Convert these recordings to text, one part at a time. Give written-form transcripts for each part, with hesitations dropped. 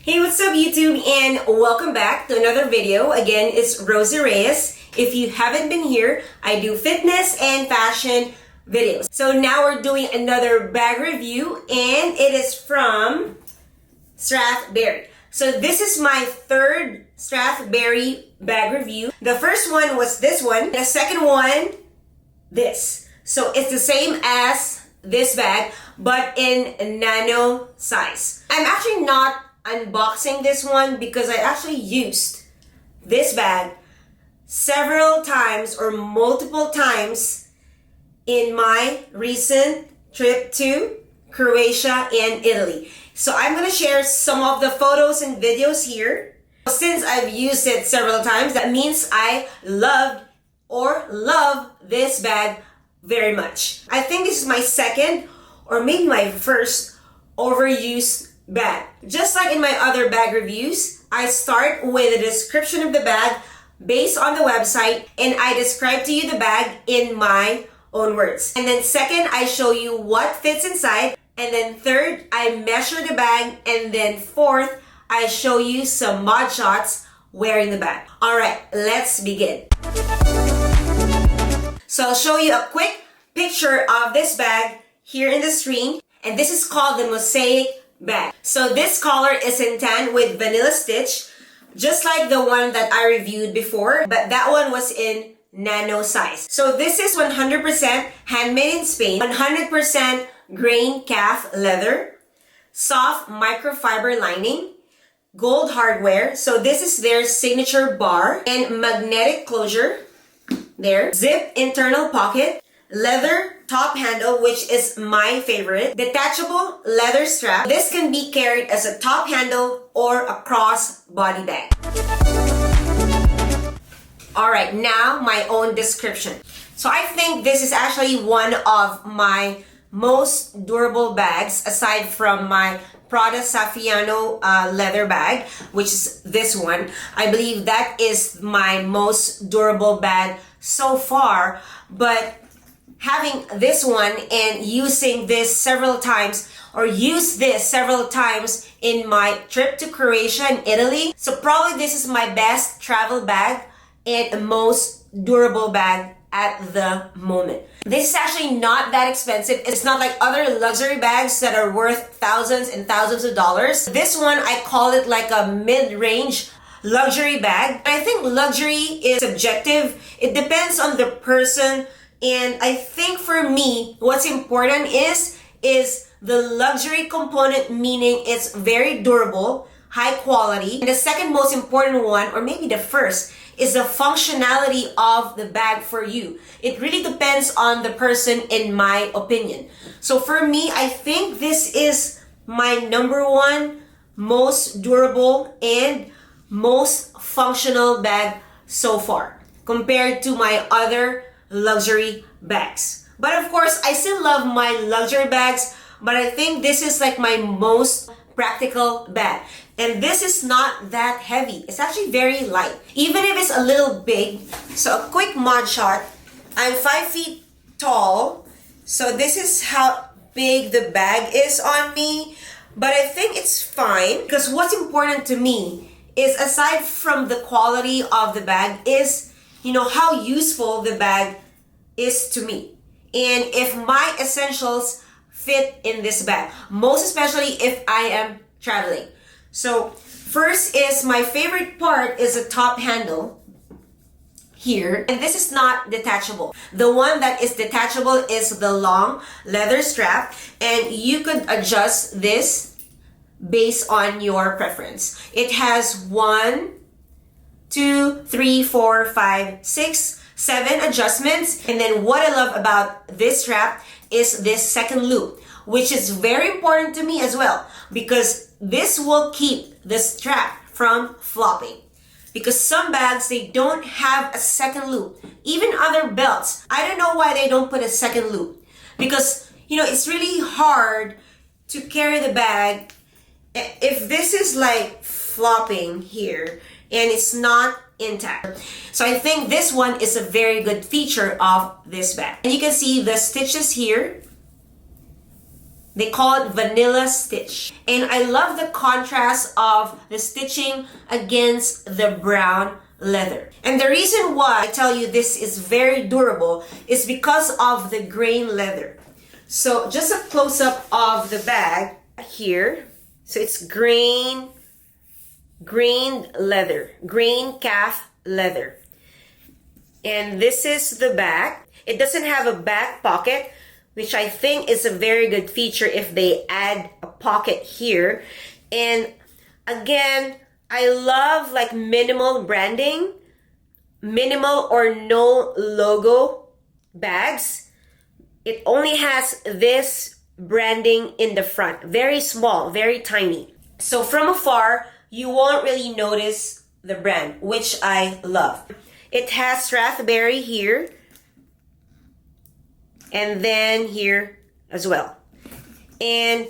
Hey, what's up YouTube, and welcome back to another video. Again, it's Rosie Reyes. If you haven't been here, I do fitness and fashion videos. So now we're doing another bag review, and it is from Strathberry. So this is my third Strathberry bag review. The first one was this one. The second one, this. So it's the same as this bag, but in nano size. I'm actually not unboxing this one because I actually used this bag several times or multiple times in my recent trip to Croatia and Italy. So I'm going to share some of the photos and videos here. Since I've used it several times, that means I love this bag very much. I think this is my second or maybe my first overused bag. Just like in my other bag reviews, I start with a description of the bag based on the website, and I describe to you the bag in my own words. And then second, I show you what fits inside. And then third, I measure the bag. And then fourth, I show you some mod shots wearing the bag. Alright, let's begin. So I'll show you a quick picture of this bag here in the screen. And this is called the Mosaic bag. So this color is in tan with vanilla stitch, just like the one that I reviewed before, but that one was in nano size. So this is 100% handmade in Spain, 100% grain calf leather, soft microfiber lining, gold hardware. So this is their signature bar, and magnetic closure there, zip internal pocket, leather top handle, which is my favorite, detachable leather strap. This can be carried as a top handle or a cross body bag. Alright, now my own description. So I think this is actually one of my most durable bags aside from my Prada Saffiano leather bag, which is this one. I believe that is my most durable bag so far, but having this one and using this several times, or use this several times in my trip to Croatia and Italy. So probably this is my best travel bag and most durable bag at the moment. This is actually not that expensive. It's not like other luxury bags that are worth thousands and thousands of dollars. This one, I call it like a mid-range luxury bag. I think luxury is subjective. It depends on the person. And I think for me, what's important is the luxury component, meaning it's very durable, high quality. And the second most important one, or maybe the first, is the functionality of the bag for you. It really depends on the person, in my opinion. So for me, I think this is my number one most durable and most functional bag so far compared to my other luxury bags. But of course, I still love my luxury bags, but I think this is like my most practical bag. And this is not that heavy. It's actually very light, even if it's a little big. So a quick mod shot. I'm 5 feet tall, so this is how big the bag is on me. But I think it's fine, because what's important to me is, aside from the quality of the bag, is how useful the bag is to me, and if my essentials fit in this bag, most especially if I am traveling. So first is, my favorite part is a top handle here, and this is not detachable. The one that is detachable is the long leather strap, and you could adjust this based on your preference. It has 1, 2, 3, 4, 5, 6, 7 adjustments. And then what I love about this strap is this second loop, which is very important to me as well, because this will keep the strap from flopping. Because some bags, they don't have a second loop. Even other belts, I don't know why they don't put a second loop, because it's really hard to carry the bag if this is like flopping here and it's not intact. So I think this one is a very good feature of this bag. And you can see the stitches here. They call it vanilla stitch. And I love the contrast of the stitching against the brown leather. And the reason why I tell you this is very durable is because of the grain leather. So just a close-up of the bag here. So it's grain leather, grain calf leather. And this is the back. It doesn't have a back pocket, which I think is a very good feature if they add a pocket here. And again, I love like minimal branding, minimal or no logo bags. It only has this branding in the front, very small, very tiny. So from afar, you won't really notice the brand, which I love. It has Strathberry here, and then here as well. And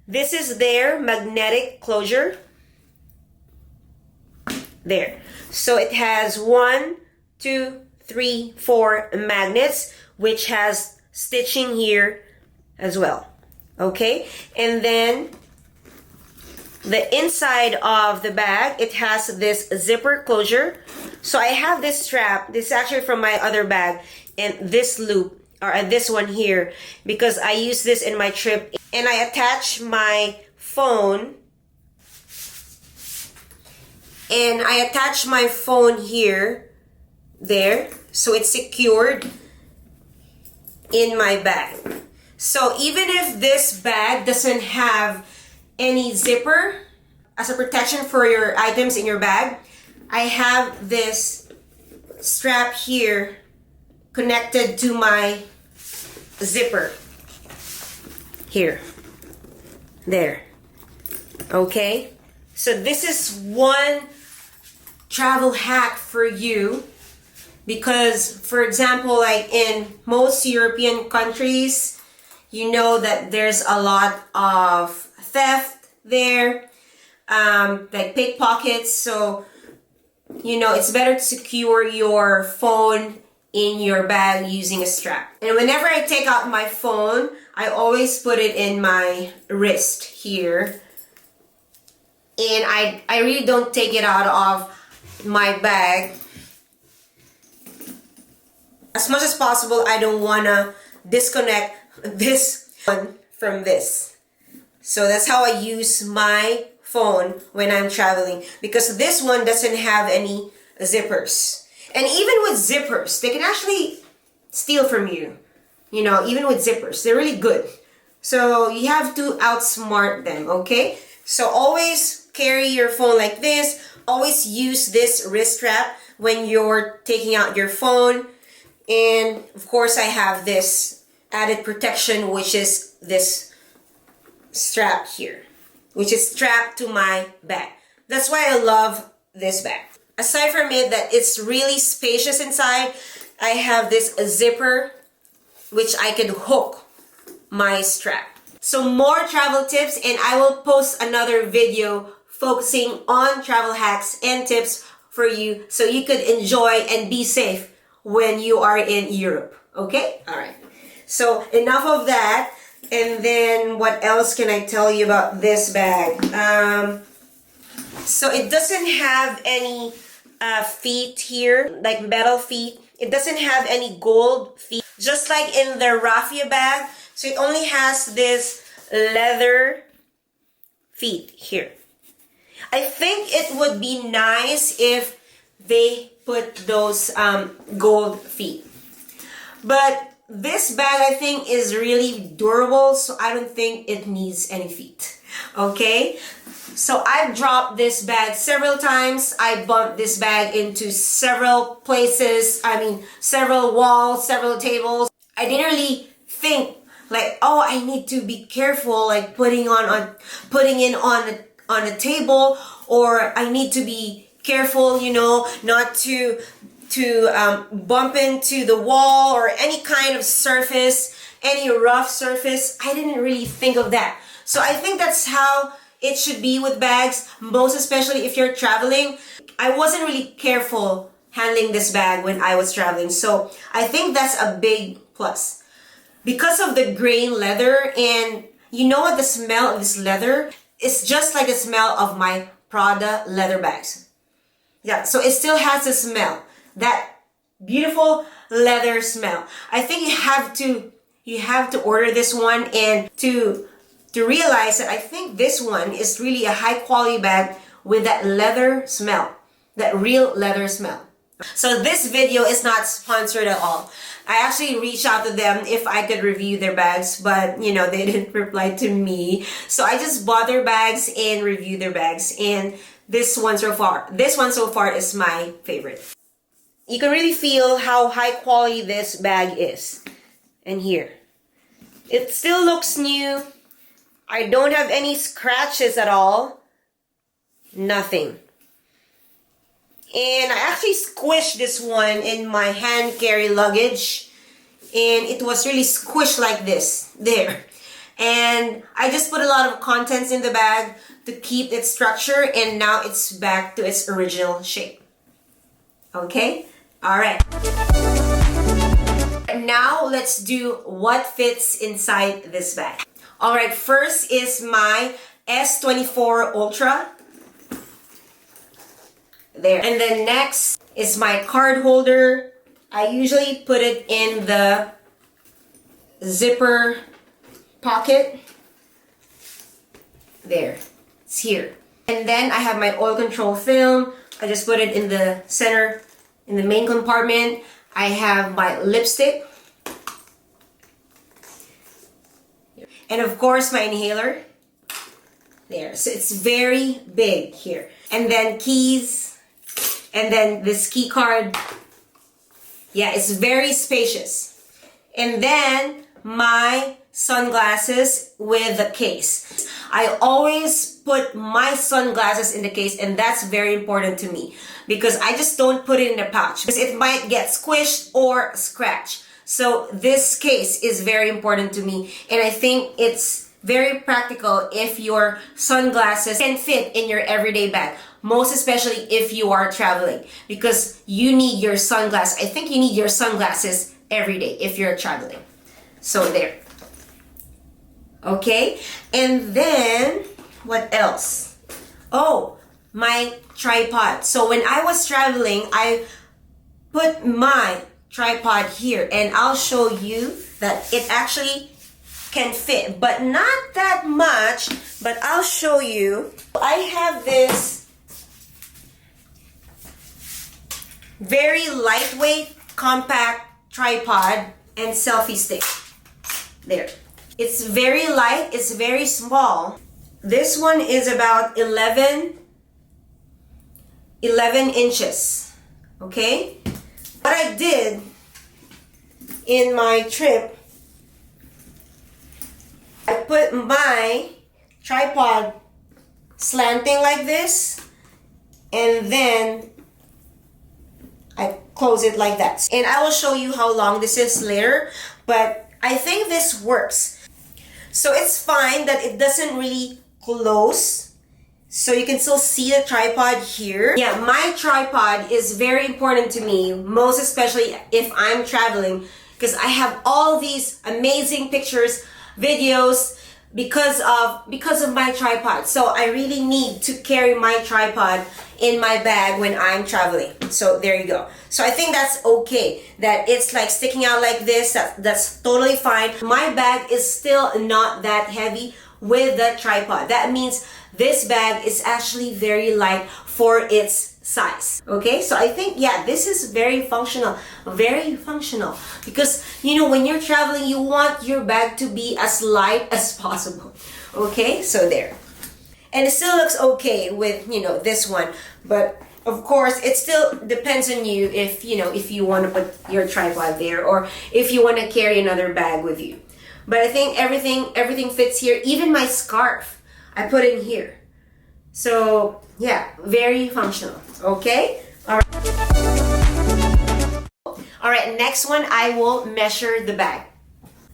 this is their magnetic closure. There. So it has 1, 2, 3, 4 magnets, which has stitching here as well. Okay? And then the inside of the bag, it has this zipper closure. So I have this strap. This is actually from my other bag. And this loop, or this one here, because I use this in my trip. And I attach my phone. And I attach my phone here, there. So it's secured in my bag. So even if this bag doesn't have any zipper as a protection for your items in your bag, I have this strap here connected to my zipper here, there. Okay, so this is one travel hack for you, because for example, like in most European countries, you know that there's a lot of theft there, like pickpockets. So you know, it's better to secure your phone in your bag using a strap. And whenever I take out my phone, I always put it in my wrist here. And I really don't take it out of my bag. As much as possible, I don't want to disconnect this one from this. So that's how I use my phone when I'm traveling, because this one doesn't have any zippers. And even with zippers, they can actually steal from you. You know, even with zippers, they're really good. So you have to outsmart them, okay? So always carry your phone like this. Always use this wrist strap when you're taking out your phone. And of course, I have this added protection, which is this strap here, which is strapped to my bag. That's why I love this bag. Aside from it, that it's really spacious inside, I have this zipper, which I can hook my strap. So more travel tips, and I will post another video focusing on travel hacks and tips for you so you could enjoy and be safe when you are in Europe. Okay? All right. So enough of that. And then what else can I tell you about this bag? So it doesn't have any feet here, like metal feet. It doesn't have any gold feet, just like in the raffia bag. So it only has this leather feet here. I think it would be nice if they put those gold feet. But this bag, I think, is really durable, so I don't think it needs any feet. Okay? So I've dropped this bag several times. I bumped this bag into several places. I mean, several walls, several tables. I didn't really think like, oh, I need to be careful, like putting it on a table, or I need to be careful, you know, not to bump into the wall or any kind of surface, any rough surface. I didn't really think of that. So I think that's how it should be with bags, most especially if you're traveling. I wasn't really careful handling this bag when I was traveling. So I think that's a big plus. Because of the grain leather and You know what the smell of this leather? It's just like the smell of my Prada leather bags. Yeah, so it still has the smell. That beautiful leather smell. I think you have to order this one, and to realize that I think this one is really a high quality bag with that leather smell, that real leather smell. So this video is not sponsored at all. I actually reached out to them if I could review their bags, but you know, they didn't reply to me. So I just bought their bags and reviewed their bags, and this one so far is my favorite. You can really feel how high quality this bag is. And here, it still looks new. I don't have any scratches at all. Nothing. And I actually squished this one in my hand carry luggage, and it was really squished like this there. And I just put a lot of contents in the bag to keep its structure, and now it's back to its original shape. Okay? All right. Now let's do what fits inside this bag. All right, first is my S24 Ultra. There. And then next is my card holder. I usually put it in the zipper pocket. There. It's here. And then I have my oil control film. I just put it in the center, in the main compartment. I have my lipstick. And of course my inhaler. There. So it's very big here. And then keys. And then this key card. Yeah, it's very spacious. And then my sunglasses with the case. I always put my sunglasses in the case, and that's very important to me because I just don't put it in a pouch because it might get squished or scratched. So this case is very important to me, and I think it's very practical if your sunglasses can fit in your everyday bag. Most especially if you are traveling, because you need your sunglasses. I think you need your sunglasses every day if you're traveling. So there. Okay, and then what else? Oh, my tripod. So when I was traveling, I put my tripod here, and I'll show you that it actually can fit, but not that much, but I'll show you. I have this very lightweight, compact tripod and selfie stick. There. It's very light, it's very small. This one is about 11 inches. Okay? What I did in my trip, I put my tripod slanting like this, and then I close it like that. And I will show you how long this is later, but I think this works. So it's fine that it doesn't really close, so you can still see the tripod here. Yeah, my tripod is very important to me, most especially if I'm traveling, because I have all these amazing pictures, videos, because of my tripod. So I really need to carry my tripod in my bag when I'm traveling. So there you go. So I think that's okay that it's like sticking out like this. That's totally fine. My bag is still not that heavy with the tripod. That means this bag is actually very light for its size. Okay, so I think, yeah, this is very functional, because you know, when you're traveling, you want your bag to be as light as possible. Okay, so there. And it still looks okay with, you know, this one, but of course it still depends on you if, you know, if you want to put your tripod there or if you want to carry another bag with you. But I think everything fits here. Even my scarf I put in here. So yeah, very functional. Okay, all right, next one, I will measure the bag.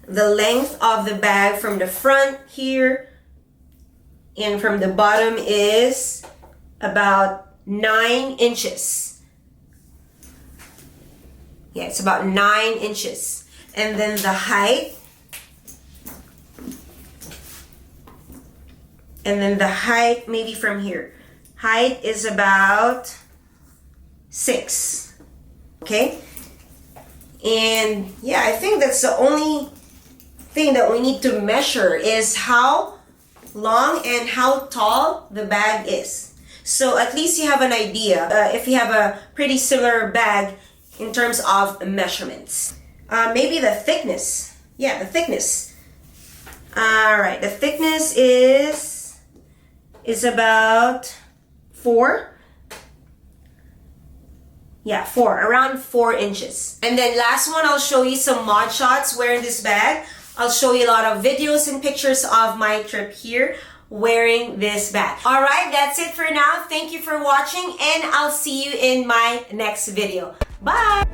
The length of the bag from the front here and from the bottom is about 9 inches. Yeah, it's about 9 inches. And then the height And then the height, maybe from here. Height is about 6. Okay? And yeah, I think that's the only thing that we need to measure is how long and how tall the bag is. So at least you have an idea if you have a pretty similar bag in terms of measurements. Maybe the thickness. Yeah, the thickness. Alright, the thickness is about 4. Yeah, 4, around 4 inches. And then last one, I'll show you some mod shots wearing this bag. I'll show you a lot of videos and pictures of my trip here wearing this bag. Alright, that's it for now. Thank you for watching and I'll see you in my next video. Bye!